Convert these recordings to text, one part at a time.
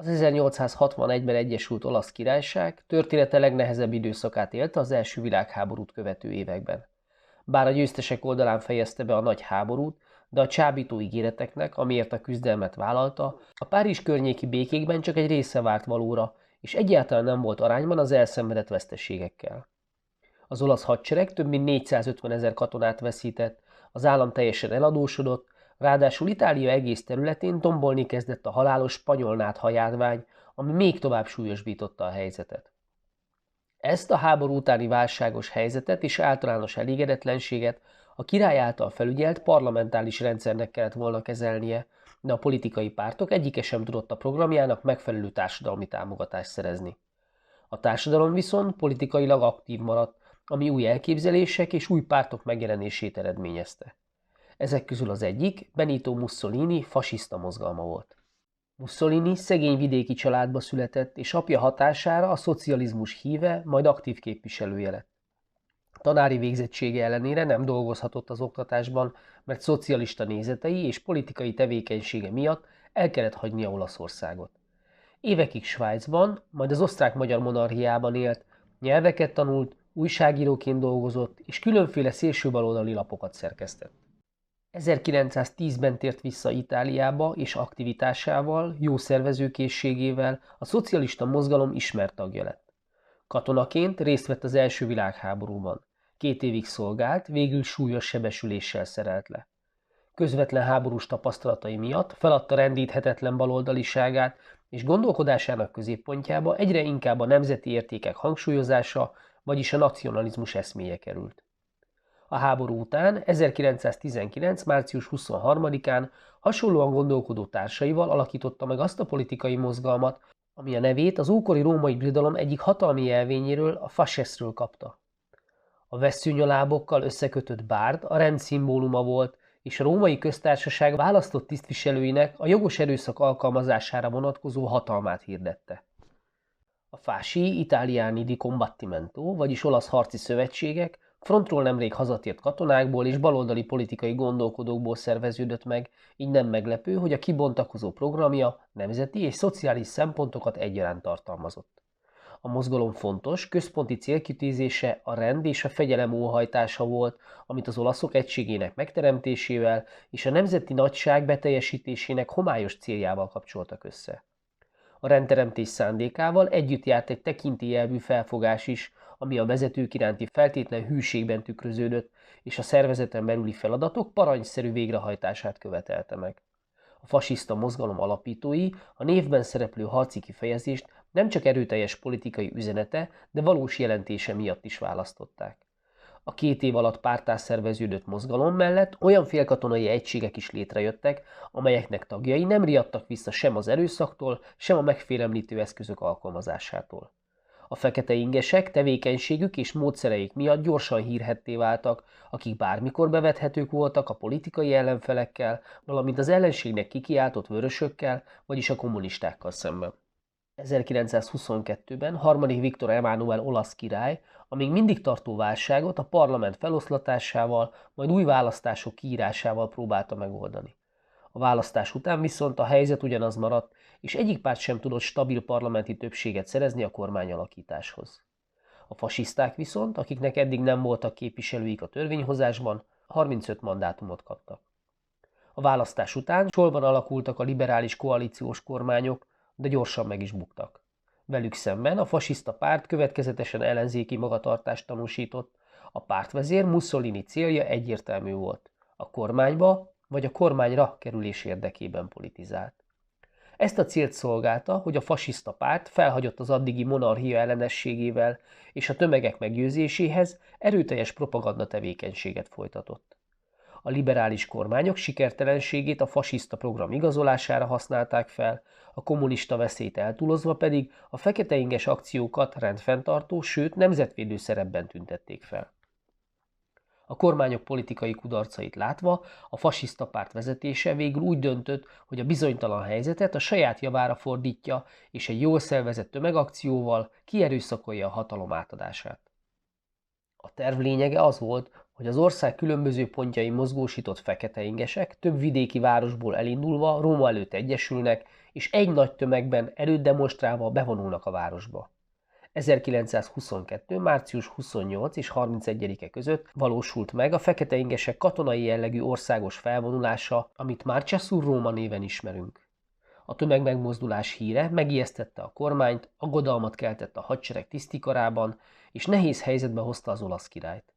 Az 1861-ben egyesült Olasz Királyság története legnehezebb időszakát élte az első világháborút követő években. Bár a győztesek oldalán fejezte be a nagy háborút, de a csábító ígéreteknek, amiért a küzdelmet vállalta, a Párizs környéki békékben csak egy része várt valóra, és egyáltalán nem volt arányban az elszenvedett veszteségekkel. Az olasz hadsereg több mint 450 000 katonát veszített, az állam teljesen eladósodott, ráadásul Itália egész területén tombolni kezdett a halálos spanyol nátha-járvány, ami még tovább súlyosbította a helyzetet. Ezt a háború utáni válságos helyzetet és általános elégedetlenséget a király által felügyelt parlamentális rendszernek kellett volna kezelnie, de a politikai pártok egyike sem tudott a programjának megfelelő társadalmi támogatást szerezni. A társadalom viszont politikailag aktív maradt, ami új elképzelések és új pártok megjelenését eredményezte. Ezek közül az egyik Benito Mussolini fasiszta mozgalma volt. Mussolini szegény vidéki családba született, és apja hatására a szocializmus híve, majd aktív képviselője lett. Tanári végzettsége ellenére nem dolgozhatott az oktatásban, mert szocialista nézetei és politikai tevékenysége miatt el kellett hagynia Olaszországot. Évekig Svájcban, majd az osztrák-magyar monarchiában élt, nyelveket tanult, újságíróként dolgozott, és különféle szélsőbaloldali lapokat szerkesztett. 1910-ben tért vissza Itáliába, és aktivitásával, jó szervezőkészségével a szocialista mozgalom ismert tagja lett. Katonaként részt vett az első világháborúban. 2 évig szolgált, végül súlyos sebesüléssel szerelt le. Közvetlen háborús tapasztalatai miatt feladta rendíthetetlen baloldaliságát, és gondolkodásának középpontjába egyre inkább a nemzeti értékek hangsúlyozása, vagyis a nacionalizmus eszméje került. A háború után 1919. március 23-án hasonlóan gondolkodó társaival alakította meg azt a politikai mozgalmat, ami a nevét az ókori római birodalom egyik hatalmi jelvényéről, a fascesről kapta. A vesszőnyalábokkal összekötött bárd a rend szimbóluma volt, és a római köztársaság választott tisztviselőinek a jogos erőszak alkalmazására vonatkozó hatalmát hirdette. A Fasci Italiani di Combattimento, vagyis olasz harci szövetségek, frontról nemrég hazatért katonákból és baloldali politikai gondolkodókból szerveződött meg, így nem meglepő, hogy a kibontakozó programja nemzeti és szociális szempontokat egyaránt tartalmazott. A mozgalom fontos, központi célkitűzése a rend és a fegyelem óhajtása volt, amit az olaszok egységének megteremtésével és a nemzeti nagyság beteljesítésének homályos céljával kapcsoltak össze. A rendteremtés szándékával együtt járt egy tekintélyelvű felfogás is, ami a vezetők iránti feltétlen hűségben tükröződött, és a szervezeten belüli feladatok parancsszerű végrehajtását követelte meg. A fasiszta mozgalom alapítói a névben szereplő harci kifejezést nem csak erőteljes politikai üzenete, de valós jelentése miatt is választották. A 2 év alatt párttá szerveződött mozgalom mellett olyan félkatonai egységek is létrejöttek, amelyeknek tagjai nem riadtak vissza sem az erőszaktól, sem a megfélemlítő eszközök alkalmazásától. A fekete ingesek tevékenységük és módszereik miatt gyorsan hírhedté váltak, akik bármikor bevethetők voltak a politikai ellenfelekkel, valamint az ellenségnek kikiáltott vörösökkel, vagyis a kommunistákkal szemben. 1922-ben harmadik Viktor Emánuel olasz király a még mindig tartó válságot a parlament feloszlatásával, majd új választások kiírásával próbálta megoldani. A választás után viszont a helyzet ugyanaz maradt, és egyik párt sem tudott stabil parlamenti többséget szerezni a kormányalakításhoz. A fasiszták viszont, akiknek eddig nem voltak képviselőik a törvényhozásban, 35 mandátumot kaptak. A választás után sorban alakultak a liberális koalíciós kormányok, de gyorsan meg is buktak. Velük szemben a fasiszta párt következetesen ellenzéki magatartást tanúsított, a pártvezér Mussolini célja egyértelmű volt: a kormányba vagy a kormányra kerülés érdekében politizált. Ezt a célt szolgálta, hogy a fasiszta párt felhagyott az addigi monarchia ellenességével, és a tömegek meggyőzéséhez erőteljes propaganda tevékenységet folytatott. A liberális kormányok sikertelenségét a fasiszta program igazolására használták fel, a kommunista veszélyt eltúlozva pedig a feketeinges akciókat rendfenntartó, sőt nemzetvédő szerepben tüntették fel. A kormányok politikai kudarcait látva a fasiszta párt vezetése végül úgy döntött, hogy a bizonytalan helyzetet a saját javára fordítja, és egy jól szervezett tömegakcióval kierőszakolja a hatalom átadását. A terv lényege az volt, hogy az ország különböző pontjain mozgósított fekete ingesek több vidéki városból elindulva Róma előtt egyesülnek, és egy nagy tömegben erőt demonstrálva bevonulnak a városba. 1922. március 28 és 31-e között valósult meg a feketeingesek katonai jellegű országos felvonulása, amit már Cesurróma néven ismerünk. A tömegmegmozdulás híre megijesztette a kormányt, aggodalmat keltett a hadsereg tisztikarában, és nehéz helyzetbe hozta az olasz királyt.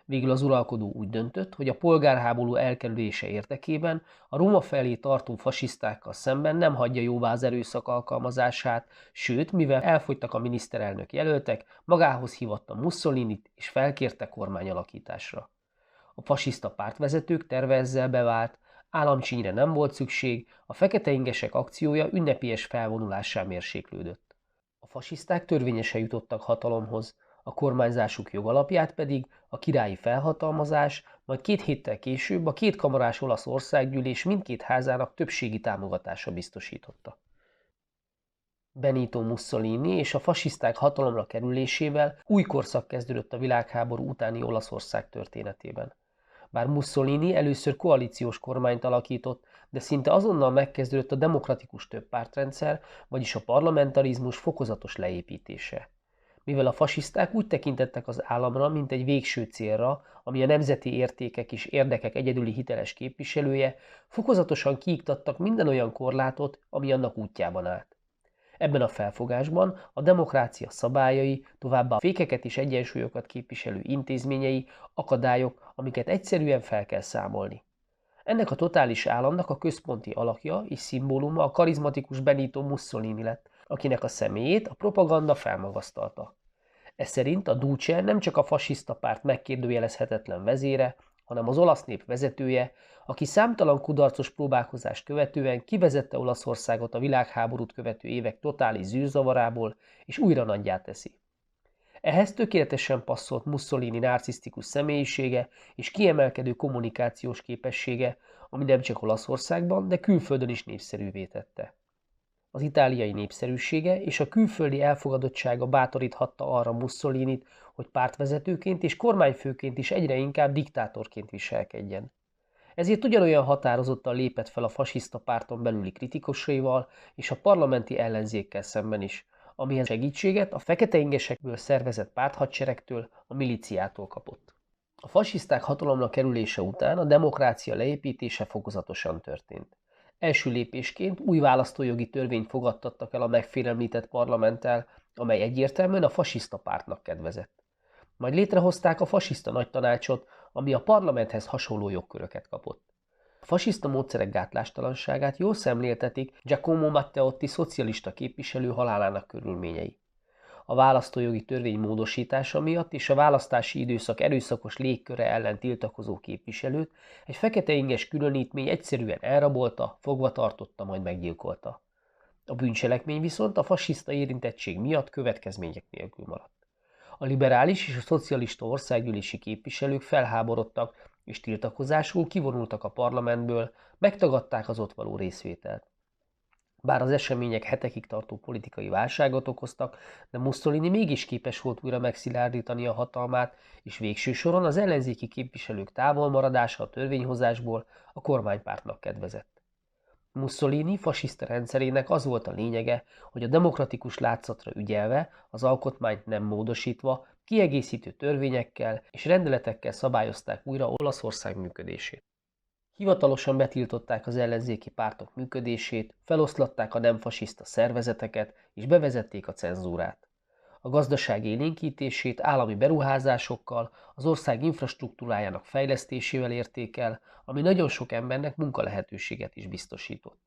Végül az uralkodó úgy döntött, hogy a polgárháború elkerülése érdekében a Róma felé tartó fasisztákkal szemben nem hagyja jóvá az erőszak alkalmazását, sőt, mivel elfogytak a miniszterelnök jelöltek, magához hívatta Mussolinit és felkérte kormányalakításra. A fasiszta pártvezetők terve ezzel bevált, államcsínyre nem volt szükség, a feketeingesek akciója ünnepélyes felvonulássá mérséklődött. A fasiszták törvényesen jutottak hatalomhoz, a kormányzásuk jogalapját pedig a királyi felhatalmazás, majd 2 héttel később a kétkamarás olasz országgyűlés mindkét házának többségi támogatása biztosította. Benito Mussolini és a fasiszták hatalomra kerülésével új korszak kezdődött a világháború utáni Olaszország történetében. Bár Mussolini először koalíciós kormányt alakított, de szinte azonnal megkezdődött a demokratikus többpártrendszer, vagyis a parlamentarizmus fokozatos leépítése. Mivel a fasiszták úgy tekintettek az államra, mint egy végső célra, ami a nemzeti értékek és érdekek egyedüli hiteles képviselője, fokozatosan kiiktattak minden olyan korlátot, ami annak útjában állt. Ebben a felfogásban a demokrácia szabályai, továbbá a fékeket és egyensúlyokat képviselő intézményei akadályok, amiket egyszerűen fel kell számolni. Ennek a totális államnak a központi alakja és szimbóluma a karizmatikus Benito Mussolini lett, akinek a személyét a propaganda felmagasztalta. Ez szerint a Duce nem csak a fasiszta párt megkérdőjelezhetetlen vezére, hanem az olasz nép vezetője, aki számtalan kudarcos próbálkozást követően kivezette Olaszországot a világháborút követő évek totális zűrzavarából, és újra nagyjá teszi. Ehhez tökéletesen passzolt Mussolini narcisztikus személyisége és kiemelkedő kommunikációs képessége, ami nem csak Olaszországban, de külföldön is népszerűvé tette. Az itáliai népszerűsége és a külföldi elfogadottsága bátoríthatta arra Mussolinit, hogy pártvezetőként és kormányfőként is egyre inkább diktátorként viselkedjen. Ezért ugyanolyan határozottan lépett fel a fasiszta párton belüli kritikusaival és a parlamenti ellenzékkel szemben is, amihez segítséget a feketeingesekből szervezett párthadseregtől, a milíciától kapott. A fasiszták hatalomra kerülése után a demokrácia leépítése fokozatosan történt. Első lépésként új választójogi törvényt fogadtattak el a megfélemlített parlamenttel, amely egyértelműen a fasiszta pártnak kedvezett. Majd létrehozták a fasiszta nagytanácsot, ami a parlamenthez hasonló jogköröket kapott. A fasiszta módszerek gátlástalanságát jól szemléltetik Giacomo Matteotti szocialista képviselő halálának körülményei. A választójogi törvény módosítása miatt és a választási időszak erőszakos légköre ellen tiltakozó képviselőt egy feketeinges különítmény egyszerűen elrabolta, fogva tartotta, majd meggyilkolta. A bűncselekmény viszont a fasiszta érintettség miatt következmények nélkül maradt. A liberális és a szocialista országgyűlési képviselők felháborodtak, és tiltakozásul kivonultak a parlamentből, megtagadták az ott való részvételt. Bár az események hetekig tartó politikai válságot okoztak, de Mussolini mégis képes volt újra megszilárdítani a hatalmát, és végső soron az ellenzéki képviselők távolmaradása a törvényhozásból a kormánypártnak kedvezett. Mussolini fasiszta rendszerének az volt a lényege, hogy a demokratikus látszatra ügyelve, az alkotmányt nem módosítva, kiegészítő törvényekkel és rendeletekkel szabályozták újra Olaszország működését. Hivatalosan betiltották az ellenzéki pártok működését, feloszlatták a nem fasiszta szervezeteket és bevezették a cenzúrát. A gazdaság élénkítését állami beruházásokkal, az ország infrastruktúrájának fejlesztésével érték el, ami nagyon sok embernek munkalehetőséget is biztosított.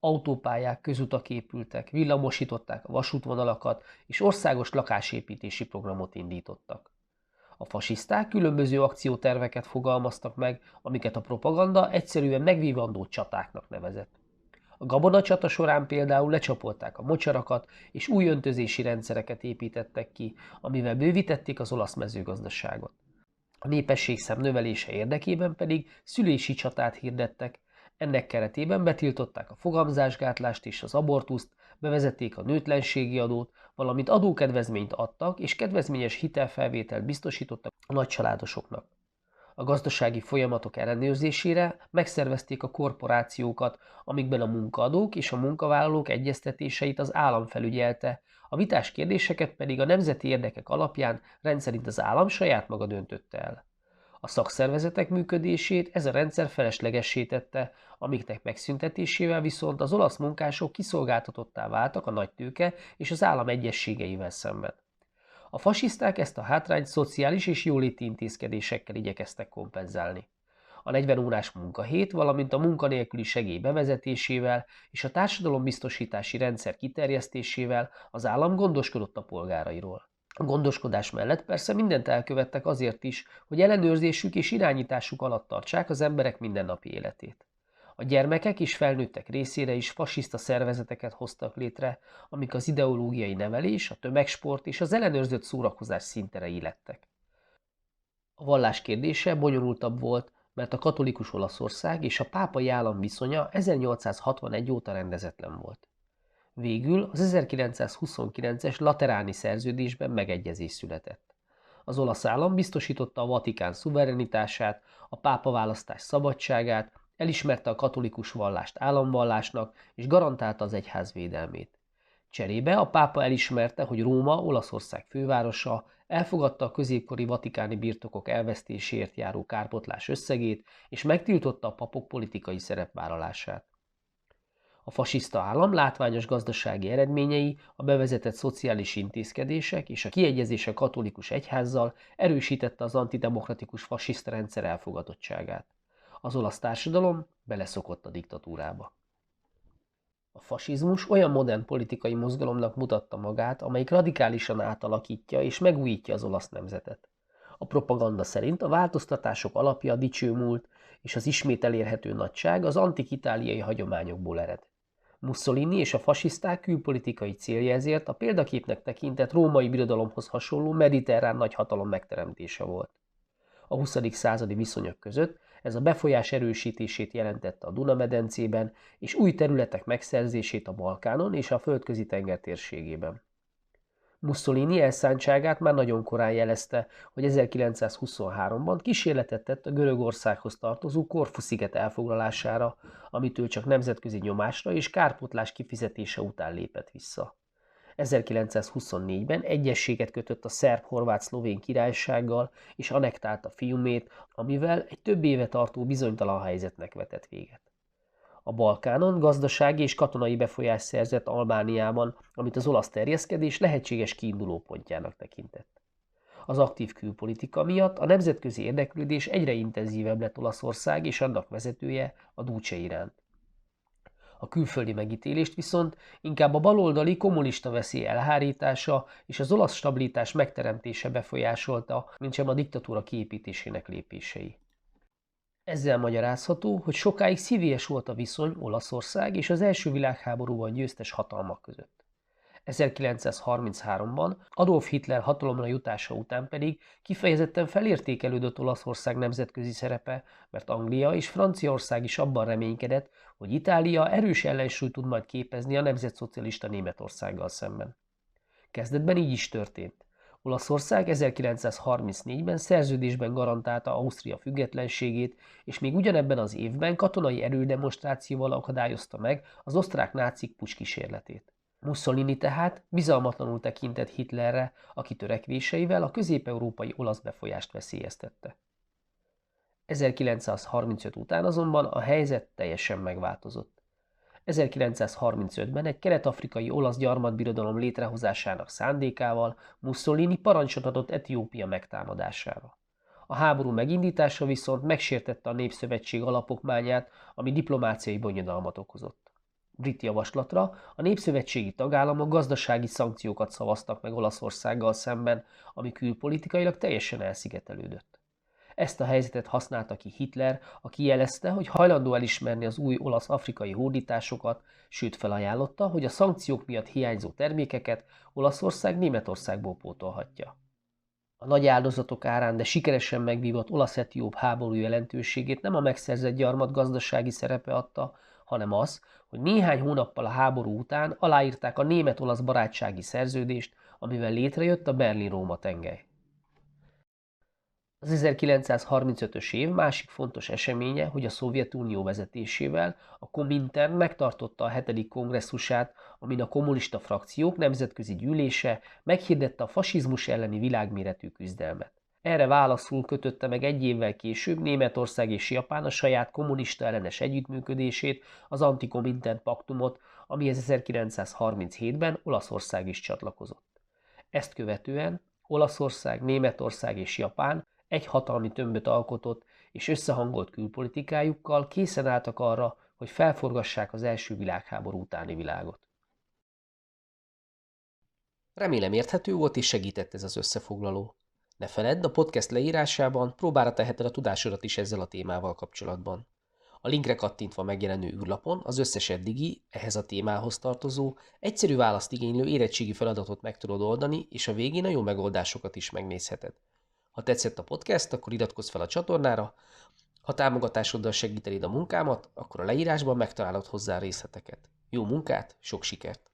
Autópályák, közutak épültek, villamosították a vasútvonalakat és országos lakásépítési programot indítottak. A fasiszták különböző akcióterveket fogalmaztak meg, amiket a propaganda egyszerűen megvívandó csatáknak nevezett. A gabonacsata során például lecsapolták a mocsarakat, és új öntözési rendszereket építettek ki, amivel bővítették az olasz mezőgazdaságot. A népességszám növelése érdekében pedig szülési csatát hirdettek, ennek keretében betiltották a fogamzásgátlást és az abortuszt, bevezették a nőtlenségi adót, valamint adókedvezményt adtak és kedvezményes hitelfelvételt biztosítottak a nagycsaládosoknak. A gazdasági folyamatok ellenőrzésére megszervezték a korporációkat, amikben a munkaadók és a munkavállalók egyeztetéseit az állam felügyelte, a vitás kérdéseket pedig a nemzeti érdekek alapján rendszerint az állam saját maga döntötte el. A szakszervezetek működését ez a rendszer feleslegessé tette, amiknek megszüntetésével viszont az olasz munkások kiszolgáltatottá váltak a nagytőke és az állam egyezségeivel szemben. A fasiszták ezt a hátrányt szociális és jóléti intézkedésekkel igyekeztek kompenzálni. A 40 órás munkahét, valamint a munkanélküli segély bevezetésével és a társadalombiztosítási rendszer kiterjesztésével az állam gondoskodott a polgárairól. A gondoskodás mellett persze mindent elkövettek azért is, hogy ellenőrzésük és irányításuk alatt tartsák az emberek mindennapi életét. A gyermekek és felnőttek részére is fasiszta szervezeteket hoztak létre, amik az ideológiai nevelés, a tömegsport és az ellenőrzött szórakozás színterei lettek. A vallás kérdése bonyolultabb volt, mert a katolikus Olaszország és a pápai állam viszonya 1861 óta rendezetlen volt. Végül az 1929-es Lateráni szerződésben megegyezés született. Az olasz állam biztosította a Vatikán szuverenitását, a pápaválasztás szabadságát, elismerte a katolikus vallást államvallásnak és garantálta az egyház védelmét. Cserébe a pápa elismerte, hogy Róma, Olaszország fővárosa, elfogadta a középkori vatikáni birtokok elvesztéséért járó kárpotlás összegét, és megtiltotta a papok politikai szerepvállalását. A fasiszta állam látványos gazdasági eredményei, a bevezetett szociális intézkedések és a kiegyezés a katolikus egyházzal erősítette az antidemokratikus fasiszta rendszer elfogadottságát. Az olasz társadalom beleszokott a diktatúrába. A fasizmus olyan modern politikai mozgalomnak mutatta magát, amelyik radikálisan átalakítja és megújítja az olasz nemzetet. A propaganda szerint a változtatások alapja a dicső múlt, és az ismét elérhető nagyság az antik itáliai hagyományokból ered. Mussolini és a fasiszták külpolitikai célja ezért a példaképnek tekintett római birodalomhoz hasonló mediterrán nagyhatalom megteremtése volt. A 20. századi viszonyok között ez a befolyás erősítését jelentette a Duna-medencében és új területek megszerzését a Balkánon és a Földközi-tenger térségében. Mussolini elszántságát már nagyon korán jelezte, hogy 1923-ban kísérletet tett a Görögországhoz tartozó Korfu-sziget elfoglalására, amitől csak nemzetközi nyomásra és kárpótlás kifizetése után lépett vissza. 1924-ben egyezséget kötött a szerb-horvát-szlovén királysággal és annektálta Fiumét, amivel egy több éve tartó bizonytalan helyzetnek vetett véget. A Balkánon gazdasági és katonai befolyást szerzett Albániában, amit az olasz terjeszkedés lehetséges kiindulópontjának tekintett. Az aktív külpolitika miatt a nemzetközi érdeklődés egyre intenzívebb lett Olaszország és annak vezetője, a Duce iránt. A külföldi megítélést viszont inkább a baloldali kommunista veszély elhárítása és az olasz stabilitás megteremtése befolyásolta, mintsem a diktatúra kiépítésének lépései. Ezzel magyarázható, hogy sokáig szívélyes volt a viszony Olaszország és az első világháborúban győztes hatalmak között. 1933-ban Adolf Hitler hatalomra jutása után pedig kifejezetten felértékelődött Olaszország nemzetközi szerepe, mert Anglia és Franciaország is abban reménykedett, hogy Itália erős ellensúlyt tud majd képezni a nemzetszocialista Németországgal szemben. Kezdetben így is történt. Olaszország 1934-ben szerződésben garantálta Ausztria függetlenségét, és még ugyanebben az évben katonai erődemonstrációval akadályozta meg az osztrák nácik pucskísérletét. Mussolini tehát bizalmatlanul tekintett Hitlerre, aki törekvéseivel a közép-európai olasz befolyást veszélyeztette. 1935 után azonban a helyzet teljesen megváltozott. 1935-ben egy kelet-afrikai olasz gyarmatbirodalom létrehozásának szándékával Mussolini parancsot adott Etiópia megtámadására. A háború megindítása viszont megsértette a Népszövetség alapokmányát, ami diplomáciai bonyodalmat okozott. Brit javaslatra a népszövetségi tagállamok gazdasági szankciókat szavaztak meg Olaszországgal szemben, ami külpolitikailag teljesen elszigetelődött. Ezt a helyzetet használta ki Hitler, aki jelezte, hogy hajlandó elismerni az új olasz-afrikai hódításokat, sőt felajánlotta, hogy a szankciók miatt hiányzó termékeket Olaszország Németországból pótolhatja. A nagy áldozatok árán, de sikeresen megvívott olasz-etióp háború jelentőségét nem a megszerzett gyarmat gazdasági szerepe adta, hanem az, hogy néhány hónappal a háború után aláírták a német-olasz barátsági szerződést, amivel létrejött a Berlin-Róma tengely. Az 1935-ös év másik fontos eseménye, hogy a Szovjetunió vezetésével a Komintern megtartotta a 7. kongresszusát, amin a kommunista frakciók nemzetközi gyűlése meghirdette a fasizmus elleni világméretű küzdelmet. Erre válaszul kötötte meg egy évvel később Németország és Japán a saját kommunista ellenes együttműködését, az Antikomintern paktumot, amihez 1937-ben Olaszország is csatlakozott. Ezt követően Olaszország, Németország és Japán egy hatalmi tömböt alkotott, és összehangolt külpolitikájukkal készen álltak arra, hogy felforgassák az első világháború utáni világot. Remélem érthető volt és segített ez az összefoglaló. Ne feledd, a podcast leírásában próbára teheted a tudásodat is ezzel a témával kapcsolatban. A linkre kattintva megjelenő űrlapon az összes eddigi, ehhez a témához tartozó, egyszerű választ igénylő érettségi feladatot meg tudod oldani, és a végén a jó megoldásokat is megnézheted. Ha tetszett a podcast, akkor iratkozz fel a csatornára, ha támogatásoddal segítenéd a munkámat, akkor a leírásban megtalálod hozzá részleteket. Jó munkát, sok sikert!